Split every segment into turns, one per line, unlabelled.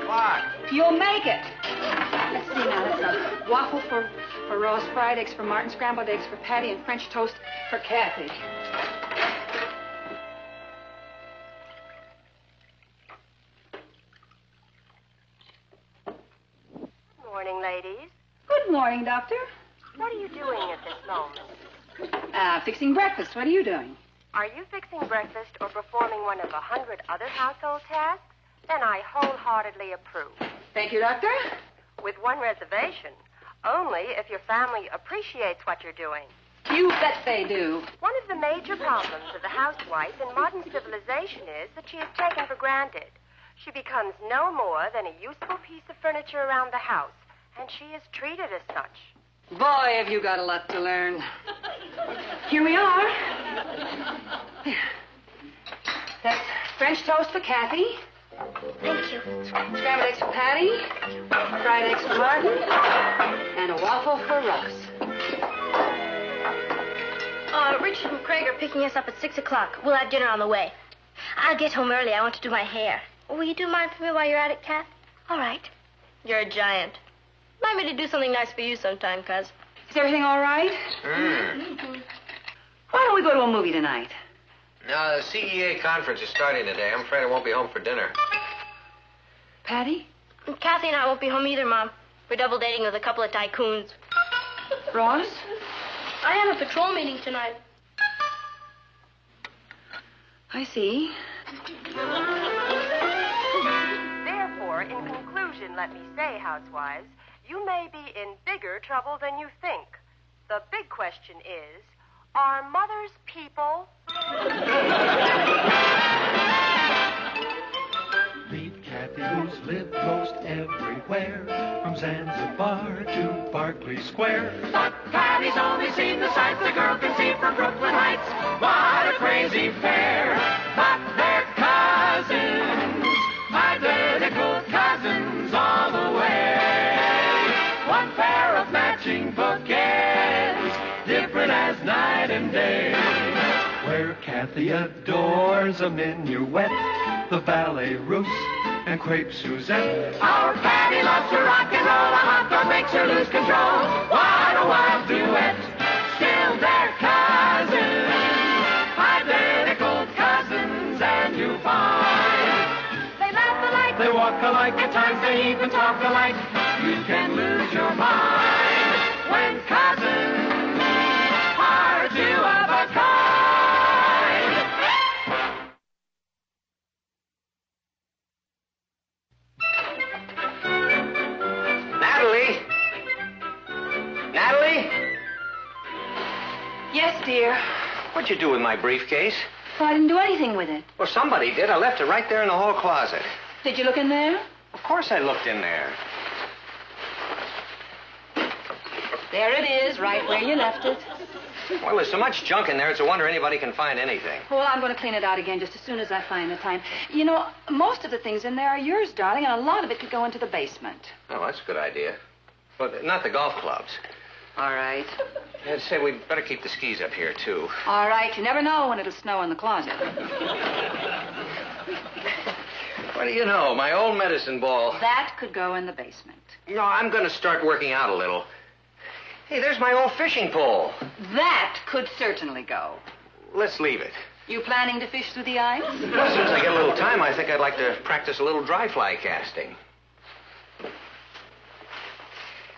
What?
You'll make it. Let's see now. That's a waffle for Ross, fried eggs for Martin, scrambled eggs for Patty, and French toast for Kathy.
Good morning, ladies.
Good morning, Doctor.
What are you doing at this moment?
Fixing breakfast. What are you doing?
Are you fixing breakfast or performing one of 100 other household tasks? Then I wholeheartedly approve.
Thank you, Doctor.
With one reservation. Only if your family appreciates what you're doing.
You bet they do.
One of the major problems of the housewife in modern civilization is that she is taken for granted. She becomes no more than a useful piece of furniture around the house, and she is treated as such.
Boy, have you got a lot to learn. Here we are. That's French toast for Kathy.
Thank you.
Scrambled eggs for Patty. Fried eggs for Martin. And a waffle for Ross.
Richard and Craig are picking us up at 6 o'clock. We'll have dinner on the way. I'll get home early. I want to do my hair. Will you do mine for me while you're at it, Kath? All right. You're a giant. Remind me to do something nice for you sometime, Cuz.
Is everything all right?
Mm.
Why don't we go to a movie tonight?
No, the CEA conference is starting today. I'm afraid I won't be home for dinner.
Patty?
Kathy and I won't be home either, Mom. We're double dating with a couple of tycoons.
Ross?
I have a patrol meeting tonight.
I see.
Therefore, in conclusion, let me say, housewives, you may be in bigger trouble than you think. The big question is, are mothers people?
Meet Kathy, who's lived most everywhere, from Zanzibar to Berkeley Square. But Patty's only seen the sights a girl can see from Brooklyn Heights. What a crazy pair! But they're cousins, identical cousins all the way. One pair of matching bookends, different as night and day. Where Kathy adores a minuet, the ballet russe, and crepe Suzette. Our Patty loves to rock and roll, a hot dog makes her lose control. What a wild duet, still they're cousins, identical cousins, and you find they laugh alike, they walk alike, at times they even talk alike. You can lose your mind when cousins are two of a kind.
Natalie?
Yes, dear.
What'd you do with my briefcase?
Well, I didn't do anything with it.
Well, somebody did. I left it right there in the hall closet.
Did you look in there?
Of course I looked in there.
There it is, right where you left it.
Well, there's so much junk in there, it's a wonder anybody can find anything.
Well, I'm going to clean it out again just as soon as I find the time. You know, most of the things in there are yours, darling, and a lot of it could go into the basement.
Oh, that's a good idea. But not the golf clubs.
All right.
I'd say we'd better keep the skis up here, too.
All right. You never know when it'll snow in the closet.
What do you know? My old medicine ball.
That could go in the basement.
You know, I'm going to start working out a little. Hey, there's my old fishing pole.
That could certainly go.
Let's leave it.
You planning to fish through the ice?
Well, since I get a little time, I think I'd like to practice a little dry fly casting.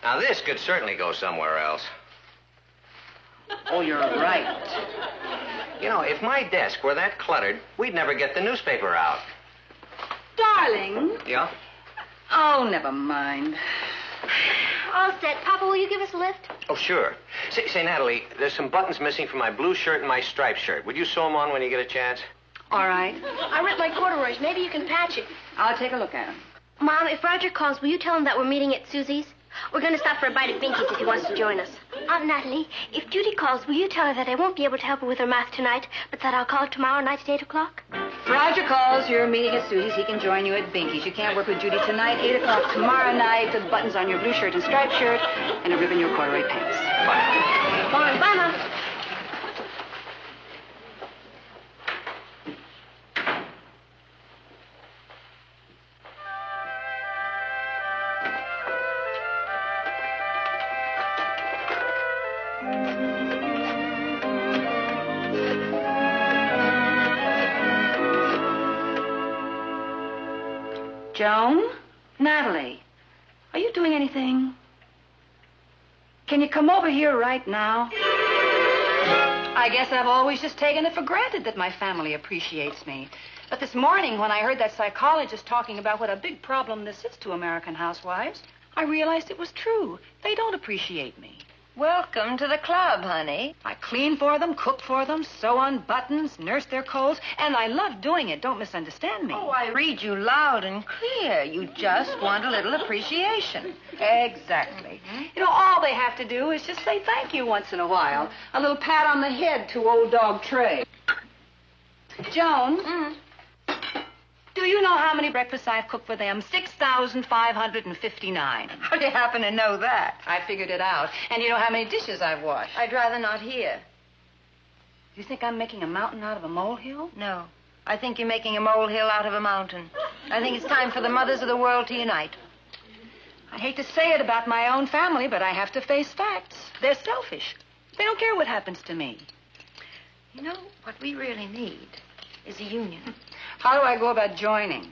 Now, this could certainly go somewhere else.
Oh, you're right.
You know, if my desk were that cluttered, we'd never get the newspaper out.
Darling.
Yeah?
Oh, never mind.
All set. Papa, will you give us a lift?
Oh, sure. Say, Natalie, there's some buttons missing from my blue shirt and my striped shirt. Would you sew them on when you get a chance?
All right.
I ripped my corduroys. Maybe you can patch it.
I'll take a look at them.
Mom, if Roger calls, will you tell him that we're meeting at Susie's? We're going to stop for a bite at Binky's if he wants to join us. Aunt Natalie, if Judy calls, will you tell her that I won't be able to help her with her math tonight, but that I'll call tomorrow night at 8 o'clock?
If Roger calls, you're meeting at Susie's. He can join you at Binky's. You can't work with Judy tonight. 8 o'clock tomorrow night. The buttons on your blue shirt and striped shirt, and a ribbon in your corduroy pants.
Bye.
Bye, Mom.
Joan? Natalie, are you doing anything? Can you come over here right now? I guess I've always just taken it for granted that my family appreciates me. But this morning, when I heard that psychologist talking about what a big problem this is to American housewives, I realized it was true. They don't appreciate me.
Welcome to the club, honey.
I clean for them, cook for them, sew on buttons, nurse their colds, and I love doing it. Don't misunderstand me.
Oh, I read you loud and clear. You just want a little appreciation.
Exactly. You know, all they have to do is just say thank you once in a while. A little pat on the head to old dog Trey. Joan, do you know how many breakfasts I've cooked for them? 6,559.
How do you happen to know that?
I figured it out. And you know how many dishes I've washed?
I'd rather not hear.
You think I'm making a mountain out of a molehill?
No. I think you're making a molehill out of a mountain. I think it's time for the mothers of the world to unite.
I hate to say it about my own family, but I have to face facts. They're selfish. They don't care what happens to me.
You know, what we really need is a union.
How do I go about joining?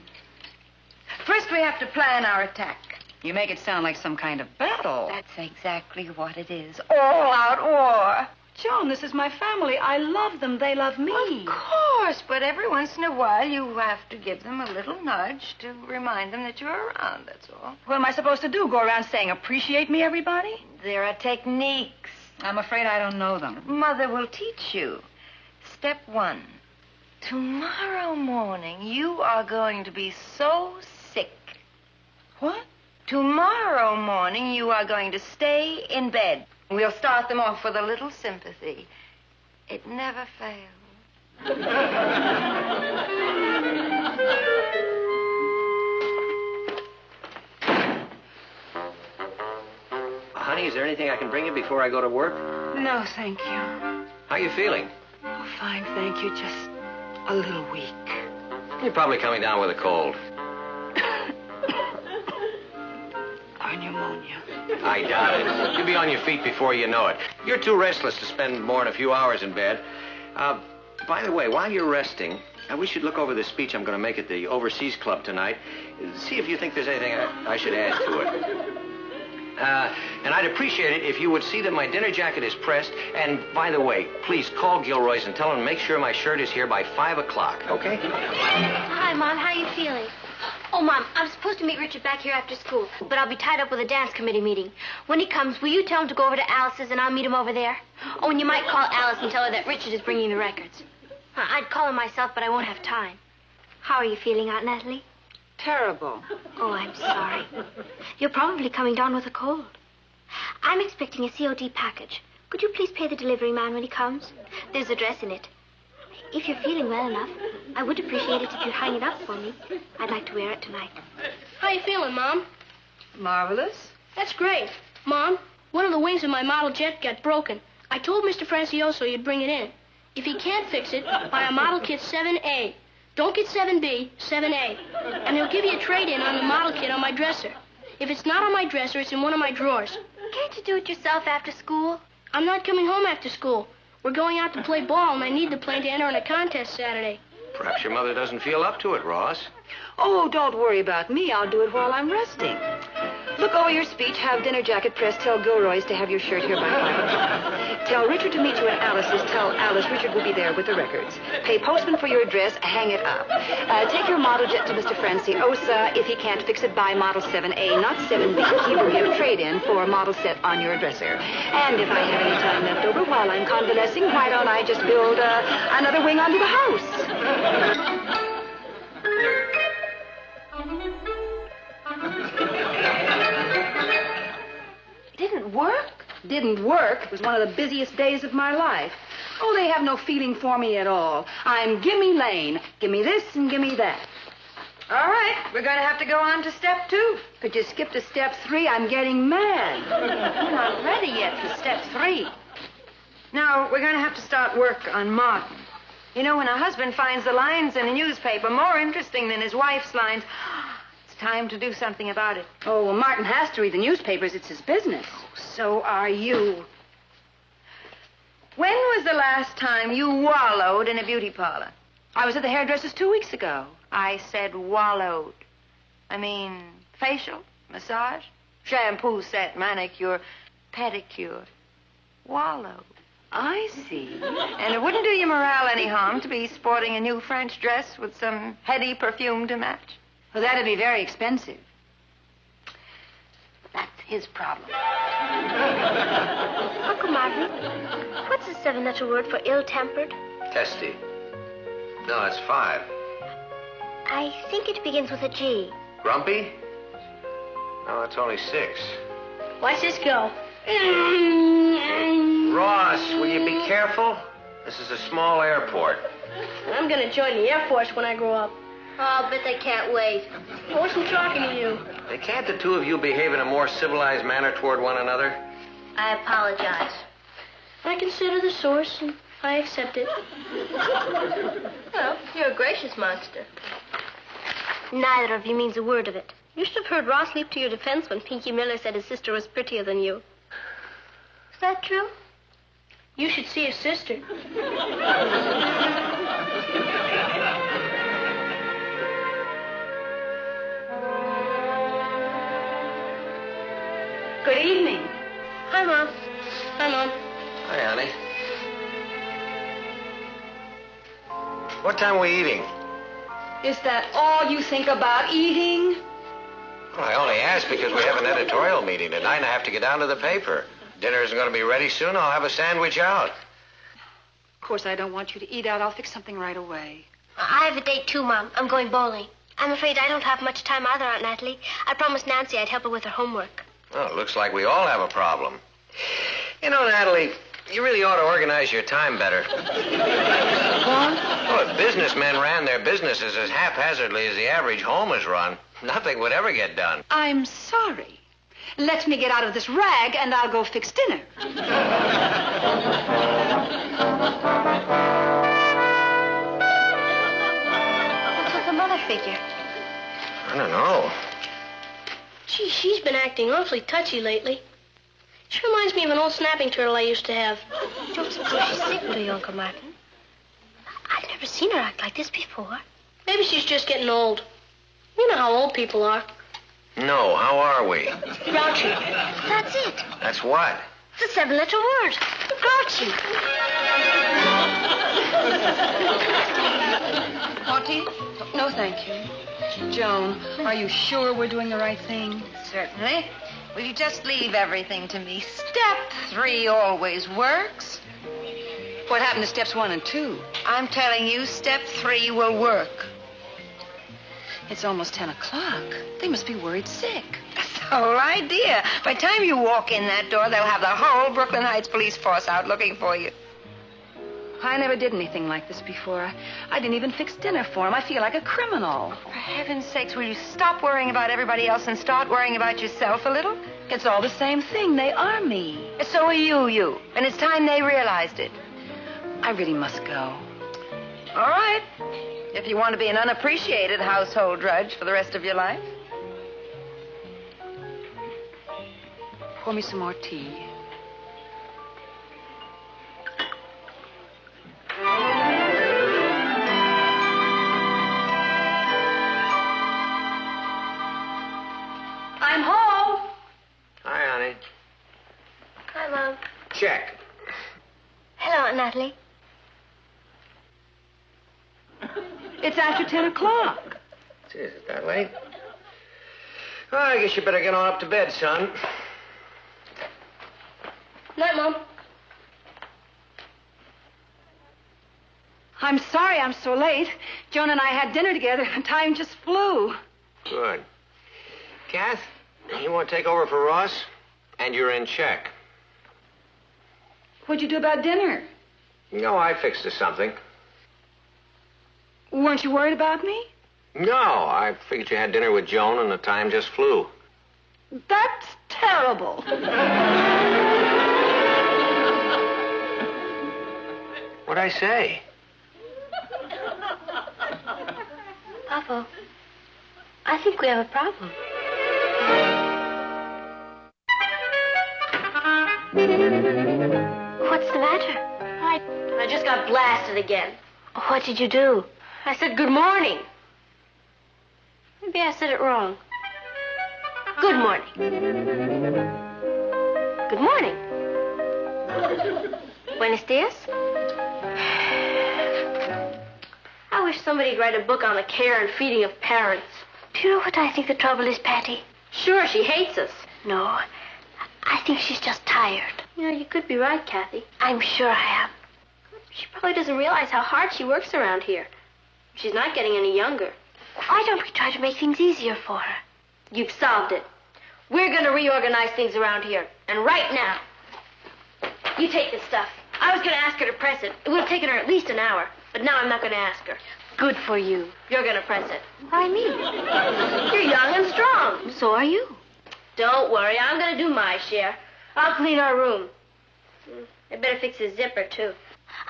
First, we have to plan our attack.
You make it sound like some kind of battle.
That's exactly what it is. All-out war.
Joan, this is my family. I love them. They love me.
Of course, but every once in a while you have to give them a little nudge to remind them that you're around, that's all.
What am I supposed to do? Go around saying, appreciate me, everybody?
There are techniques.
I'm afraid I don't know them.
Mother will teach you. Step 1. Tomorrow morning, you are going to be so sick.
What?
Tomorrow morning, you are going to stay in bed. We'll start them off with a little sympathy. It never fails.
Honey, is there anything I can bring you before I go to work?
No, thank you.
How you feeling?
Oh, fine, thank you. Just a little weak.
You're probably coming down with a cold.
Or pneumonia.
I doubt it. You'll be on your feet before you know it. You're too restless to spend more than a few hours in bed. By the way, while you're resting, we should look over the speech I'm going to make at the Overseas Club tonight. See if you think there's anything I should add to it. And I'd appreciate it if you would see that my dinner jacket is pressed. And by the way, please call Gilroy's and tell him to make sure my shirt is here by 5 o'clock, okay?
Hi, Mom. How are you feeling? Oh, Mom, I'm supposed to meet Richard back here after school, but I'll be tied up with a dance committee meeting. When he comes, will you tell him to go over to Alice's and I'll meet him over there? Oh, and you might call Alice and tell her that Richard is bringing the records. I'd call him myself, but I won't have time. How are you feeling, Aunt Natalie?
Terrible.
Oh, I'm sorry. You're probably coming down with a cold. I'm expecting a COD package. Could you please pay the delivery man when he comes? There's a dress in it. If you're feeling well enough, I would appreciate it if you'd hang it up for me. I'd like to wear it tonight.
How you feeling, Mom?
Marvelous.
That's great. Mom, one of the wings of my model jet got broken. I told Mr. Francioso you'd bring it in. If he can't fix it, buy a model kit 7A. Don't get 7B, 7A. And he'll give you a trade-in on the model kit on my dresser. If it's not on my dresser, it's in one of my drawers.
Can't you do it yourself after school?
I'm not coming home after school. We're going out to play ball, and I need the plane to enter in a contest Saturday.
Perhaps your mother doesn't feel up to it, Ross.
Oh, don't worry about me. I'll do it while I'm resting. Look over your speech, have dinner jacket pressed, tell Gilroy's to have your shirt here by 5 o'clock. Tell Richard to meet you at Alice's. Tell Alice Richard will be there with the records. Pay postman for your address, hang it up. Take your model jet to Mr. Franciosa. If he can't fix it, buy model 7A, not 7B. He will give trade-in for a model set on your dresser. And if I have any time left over while I'm convalescing, why don't I just build another wing onto the house?
Didn't work?
Didn't work. It was one of the busiest days of my life. Oh, they have no feeling for me at all. I'm gimme Lane. Gimme this and gimme that.
All right, we're going to have to go on to step 2.
But you skipped to step 3. I'm getting mad.
We're not ready yet for step 3. Now, we're going to have to start work on Martin. You know, when a husband finds the lines in a newspaper more interesting than his wife's lines, it's time to do something about it.
Oh, well, Martin has to read the newspapers. It's his business.
So are you. When was the last time you wallowed in a beauty parlor?
I was at the hairdresser's 2 weeks ago.
I said wallowed. I mean, facial, massage, shampoo set, manicure, pedicure, wallow.
I see.
And it wouldn't do your morale any harm to be sporting a new French dress with some heady perfume to match.
Well, that'd be very expensive.
That's his problem.
Uncle Martin, what's the 7-letter word for ill-tempered?
Testy. No, that's 5.
I think it begins with a G.
Grumpy? No, that's only 6.
Watch this go.
Ross, will you be careful? This is a small airport.
I'm gonna join the Air Force when I grow up.
Oh, I'll bet they can't wait.
I wasn't talking to you.
Hey, can't the two of you behave in a more civilized manner toward one another?
I apologize.
I consider the source, and I accept it.
Well, you're a gracious monster. Neither of you means a word of it. You should have heard Ross leap to your defense when Pinky Miller said his sister was prettier than you. Is that true?
You should see his sister.
Good evening.
Hi, Mom.
Hi, Mom.
Hi, honey. What time are we eating?
Is that all you think about, eating?
Well, I only asked because we have an editorial meeting tonight and I have to get down to the paper. Dinner isn't going to be ready soon. I'll have a sandwich out.
Of course, I don't want you to eat out. I'll fix something right away.
I have a date, too, Mom. I'm going bowling. I'm afraid I don't have much time either, Aunt Natalie. I promised Nancy I'd help her with her homework.
Well, it looks like we all have a problem. You know, Natalie, you really ought to organize your time better. Well, if businessmen ran their businesses as haphazardly as the average home is run, nothing would ever get done.
I'm sorry. Let me get out of this rag, and I'll go fix dinner.
What's with the mother figure?
I don't know.
Gee, she's been acting awfully touchy lately. She reminds me of an old snapping turtle I used to have.
You don't suppose she's sick, do you, Uncle Martin? I've never seen her act like this before.
Maybe she's just getting old. You know how old people are.
No, how are we?
Grouchy.
That's it.
That's what?
It's a 7-letter word. Grouchy.
Auntie? No, thank you. Joan, are you sure we're doing the right thing?
Certainly. Will you just leave everything to me? Step 3 always works.
What happened to steps 1 and 2?
I'm telling you, step 3 will work.
It's almost 10 o'clock. They must be worried sick.
That's the whole idea. By the time you walk in that door, they'll have the whole Brooklyn Heights police force out looking for you.
I never did anything like this before. I didn't even fix dinner for him. I feel like a criminal.
For heaven's sakes, will you stop worrying about everybody else and start worrying about yourself a little?
It's all the same thing. They are me.
So are you. And it's time they realized it.
I really must go.
All right. If you want to be an unappreciated household drudge for the rest of your life.
Pour me some more tea. I'm home.
Hi, honey.
Hi, Mom.
Check.
Hello, Aunt Natalie.
It's after 10 o'clock.
Gee, is it that late? Well, I guess you better get on up to bed, son.
Night, Mom.
I'm sorry I'm so late. Joan and I had dinner together, and time just flew.
Good. Kath, you want to take over for Ross? And you're in check.
What'd you do about dinner?
No, I fixed us something.
Weren't you worried about me?
No, I figured you had dinner with Joan and the time just flew.
That's terrible.
What'd I say?
Papa, I think we have a problem. What's the matter?
I just got blasted again.
What did you do?
I said good morning.
Maybe I said it wrong. Good morning. Good morning. Buenos dias. I wish somebody'd write a book on the care and feeding of parents. Do you know what I think the trouble is, Patty? Sure, she hates us. No, I think she's just tired. Yeah, you could be right, Kathy. I'm sure I am. She probably doesn't realize how hard she works around here. She's not getting any younger. Why don't we try to make things easier for her? You've solved it. We're going to reorganize things around here. And right now. You take this stuff. I was going to ask her to press it. It would have taken her at least an hour. But now I'm not going to ask her. Good for you. You're going to press it. Why me? You're young and strong. So are you. Don't worry. I'm going to do my share. I'll clean our room. I better fix the zipper, too.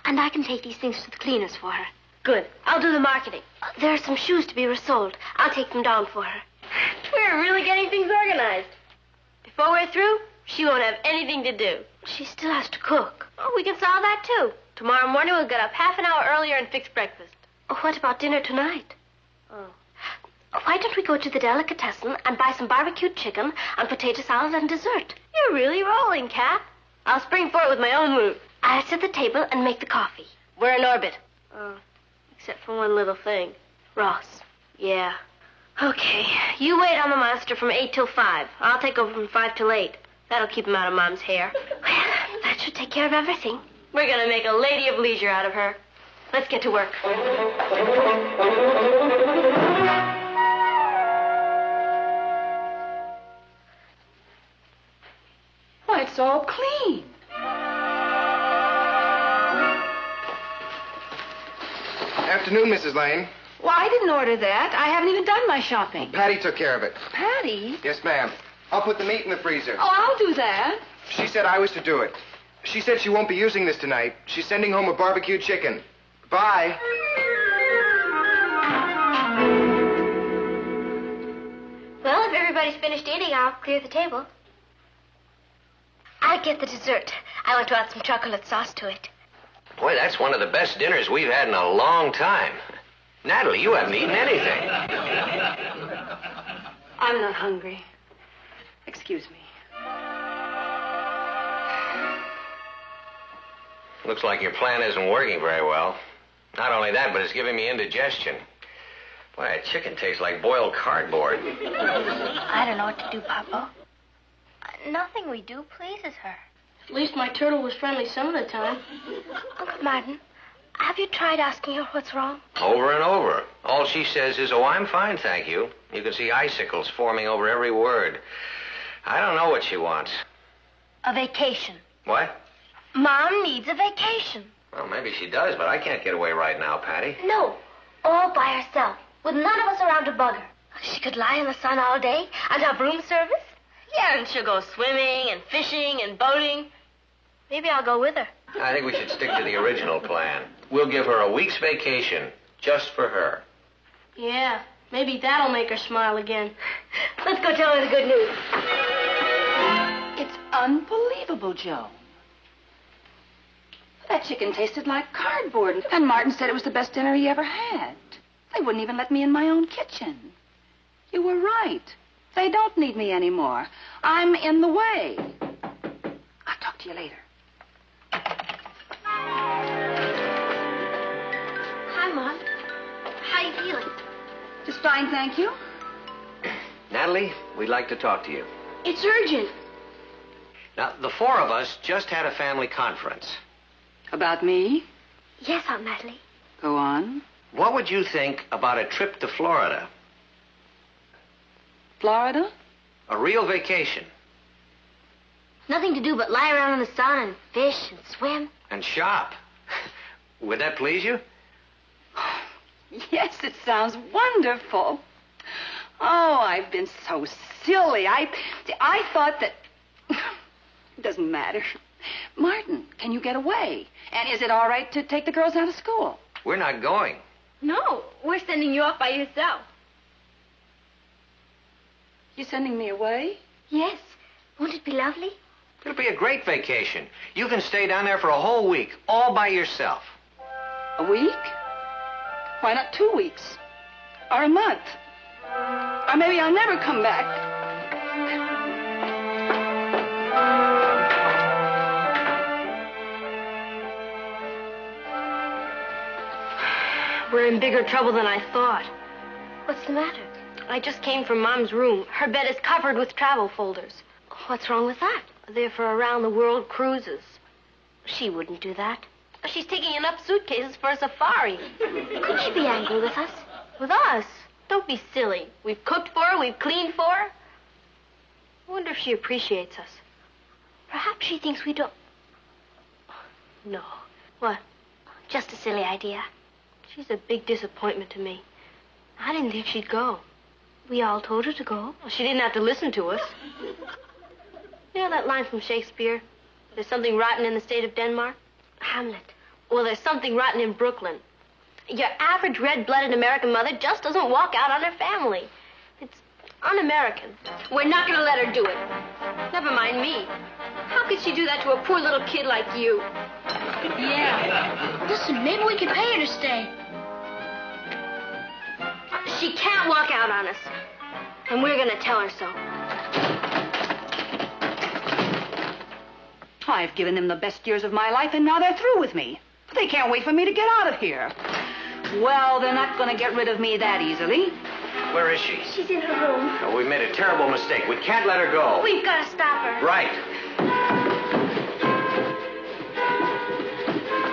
And I can take these things to the cleaners for her. Good. I'll do the marketing. There are some shoes to be resoled. I'll take them down for her. We're really getting things organized. Before we're through, she won't have anything to do. She still has to cook. Oh, we can solve that, too. Tomorrow morning we'll get up half an hour earlier and fix breakfast. What about dinner tonight? Oh. Why don't we go to the delicatessen and buy some barbecued chicken and potato salad and dessert? You're really rolling, Kat. I'll spring for it with my own move. I'll set the table and make the coffee. We're in orbit. Oh, except for one little thing. Ross. Yeah. Okay, you wait on the monster from 8 till 5. I'll take over from 5 till 8. That'll keep him out of Mom's hair. Well, that should take care of everything. We're going to make a lady of leisure out of her. Let's get to work.
Why, it's all clean.
Afternoon, Mrs. Lane.
Well, I didn't order that. I haven't even done my shopping.
Patty took care of it.
Patty?
Yes, ma'am. I'll put the meat in the freezer.
Oh, I'll do that.
She said I was to do it. She said she won't be using this tonight. She's sending home a barbecued chicken. Bye.
Well, if everybody's finished eating, I'll clear the table. I'll get the dessert. I want to add some chocolate sauce to it.
Boy, that's one of the best dinners we've had in a long time. Natalie, you haven't eaten anything.
I'm not hungry. Excuse me.
Looks like your plan isn't working very well. Not only that, but it's giving me indigestion. Boy, that chicken tastes like boiled cardboard.
I don't know what to do, Papa. Nothing we do pleases her.
At least my turtle was friendly some of the time.
Uncle Martin, have you tried asking her what's wrong?
Over and over. All she says is, oh, I'm fine, thank you. You can see icicles forming over every word. I don't know what she wants.
A vacation.
What?
Mom needs a vacation.
Well, maybe she does, but I can't get away right now, Patty.
No, all by herself, with none of us around to bug her. She could lie in the sun all day and have room service. Yeah, and she'll go swimming and fishing and boating. Maybe I'll go with her.
I think we should stick to the original plan. We'll give her a week's vacation just for her.
Yeah, maybe that'll make her smile again.
Let's go tell her the good news.
It's unbelievable, Joe. That chicken tasted like cardboard, and Martin said it was the best dinner he ever had. They wouldn't even let me in my own kitchen. You were right. They don't need me anymore. I'm in the way. I'll talk to you later.
Hi, Mom. How you feeling?
Just fine, thank you.
Natalie, we'd like to talk to you.
It's urgent.
Now, the four of us just had a family conference.
About me?
Yes, Aunt Natalie.
Go on.
What would you think about a trip to Florida?
Florida?
A real vacation.
Nothing to do but lie around in the sun and fish and swim.
And shop. Would that please you?
Yes, it sounds wonderful. Oh, I've been so silly. I thought that... It doesn't matter. Martin, can you get away? And is it all right to take the girls out of school?
We're not going.
No, we're sending you off by yourself.
You sending me away?
Yes. Won't it be lovely?
It'll be a great vacation. You can stay down there for a whole week, all by yourself.
A week? Why not 2 weeks? Or a month?
Or maybe I'll never come back.
We're in bigger trouble than I thought. What's the matter? I just came from Mom's room. Her bed is covered with travel folders. What's wrong with that? They're for around-the-world cruises. She wouldn't do that. She's taking enough suitcases for a safari. Could she be angry with us? With us? Don't be silly. We've cooked for her. We've cleaned for her. I wonder if she appreciates us. Perhaps she thinks we don't... No. What? Just a silly idea. She's a big disappointment to me. I didn't think she'd go. We all told her to go. Well, she didn't have to listen to us. You know that line from Shakespeare? There's something rotten in the state of Denmark? Hamlet. Well, there's something rotten in Brooklyn. Your average red-blooded American mother just doesn't walk out on her family. It's un-American. We're not going to let her do it. Never mind me. How could she do that to a poor little kid like you?
Yeah. Listen, maybe we can pay her to stay.
She can't walk out on us. And we're going to tell her so.
I've given them the best years of my life, and now they're through with me. They can't wait for me to get out of here. Well, they're not going to get rid of me that easily.
Where is she?
She's in her room.
Oh, we made a terrible mistake. We can't let her go.
We've got to stop her.
Right.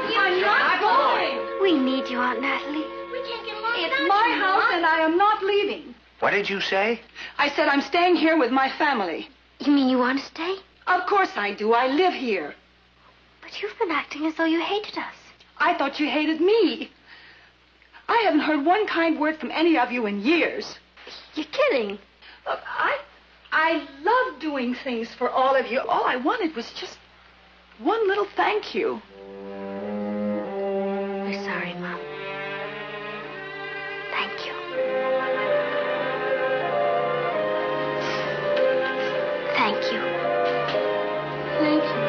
You're not going. We need you, Aunt Natalie.
We can't get along
It's
without
my
you,
house,
Mom.
and I am not leaving.
What did you say?
I said I'm staying here with my family.
You mean you want to stay?
Of course I do. I live here.
But you've been acting as though you hated us.
I thought you hated me. I haven't heard one kind word from any of you in years.
You're kidding.
Look, I love doing things for all of you. All I wanted was just one little thank you.
We're sorry, Mom. Thank you. Thank you.
Thank you.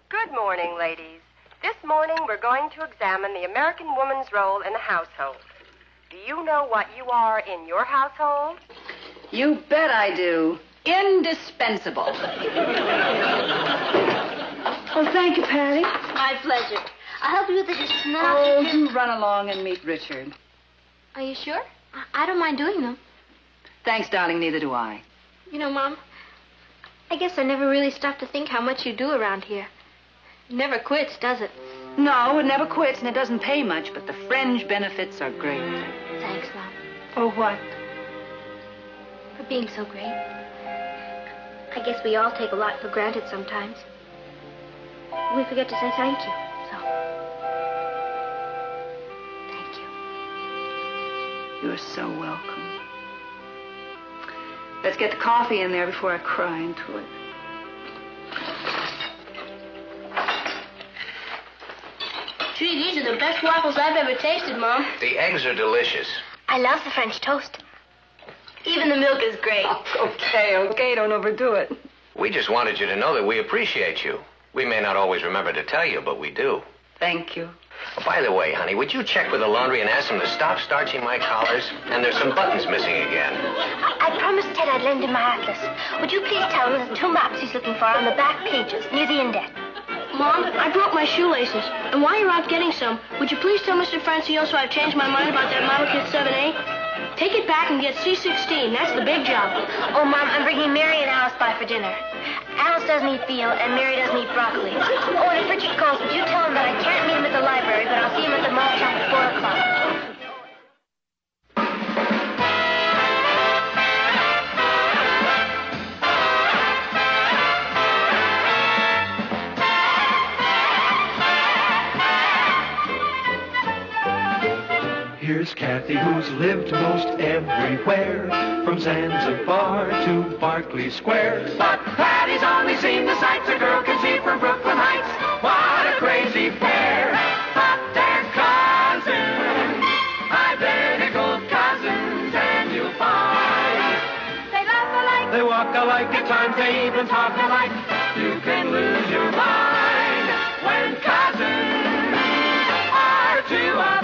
Good morning, ladies. This morning we're going to examine the American woman's role in the household. Do you know what you are in your household?
You bet I do. Indispensable. Oh, thank you, Patty.
My pleasure. I'll help you with the dishes now.
Oh, you run along and meet Richard.
Are you sure? I don't mind doing them.
Thanks, darling. Neither do I.
You know, Mom, I guess I never really stopped to think how much you do around here. It never quits, does it?
No, it never quits, and it doesn't pay much, but the fringe benefits are great.
Thanks, Mom,
Oh, what?
for being so great. I guess we all take a lot for granted sometimes. We forget to say thank you, so... Thank you.
You're so welcome. Let's get the coffee in there before I cry into it.
Gee, these are the best waffles I've ever tasted, Mom.
The eggs are delicious.
I love the French toast. Even the milk is great.
Oh, okay, don't overdo it.
We just wanted you to know that we appreciate you. We may not always remember to tell you, but we do.
Thank you.
Oh, by the way, honey, would you check with the laundry and ask them to stop starching my collars? And there's some buttons missing again.
I promised Ted I'd lend him my atlas. Would you please tell him the 2 maps he's looking for are on the back pages, near the index?
Mom, I broke my shoelaces. And while you're out getting some, would you please tell Mr. Francioso I've changed my mind about that model kit 7A? Take it back and get C16. That's the big job.
Oh, Mom, I'm bringing Mary and Alice by for dinner. Alice doesn't eat veal, and Mary doesn't eat broccoli. Oh, and if Richard calls, would you tell him that I can't meet him at the library, but I'll see him at the mall shop at 4 o'clock?
Here's Kathy, who's lived most everywhere, from Zanzibar to Berkeley Square. But Patty's only seen the sights a girl can see from Brooklyn Heights. What a crazy pair! But they're cousins, identical cousins, and you'll find they laugh alike, they walk alike, at times they even talk alike. You can lose your mind when cousins to a